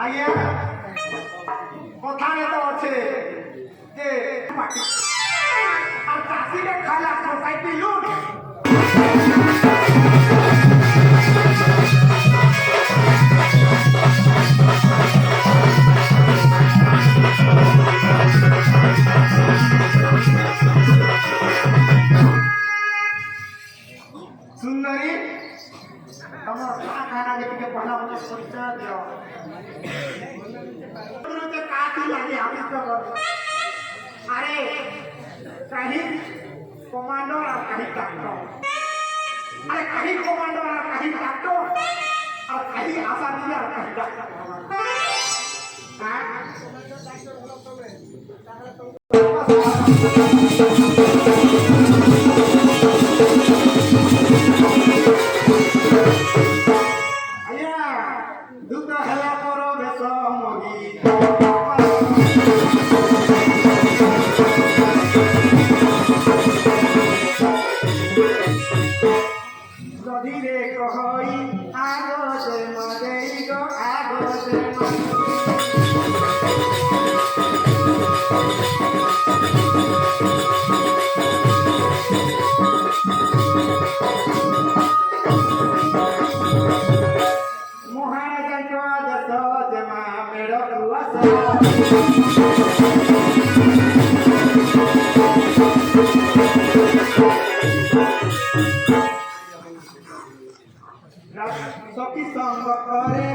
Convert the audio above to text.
আগে কোথায় তো আছে যে আর চাষিকে খালা সোসাইটি লুট সুন্দরী তোমার খানা দেখে ভালো ভালো পরিচয় দিও কাটি লাগে আমি তো আরে কাহি কমান্ডার আর কাহি ডাক্তার আরে কাহি কমান্ডার আর কাহি ডাক্তার আর কাহি আশা দিয়ে আর কাহি ডাক্তার দুটো খেলা করো বেশ মহি যদি রে কহই আগতে মদেই গো আগতে সখী সঙ্গ করে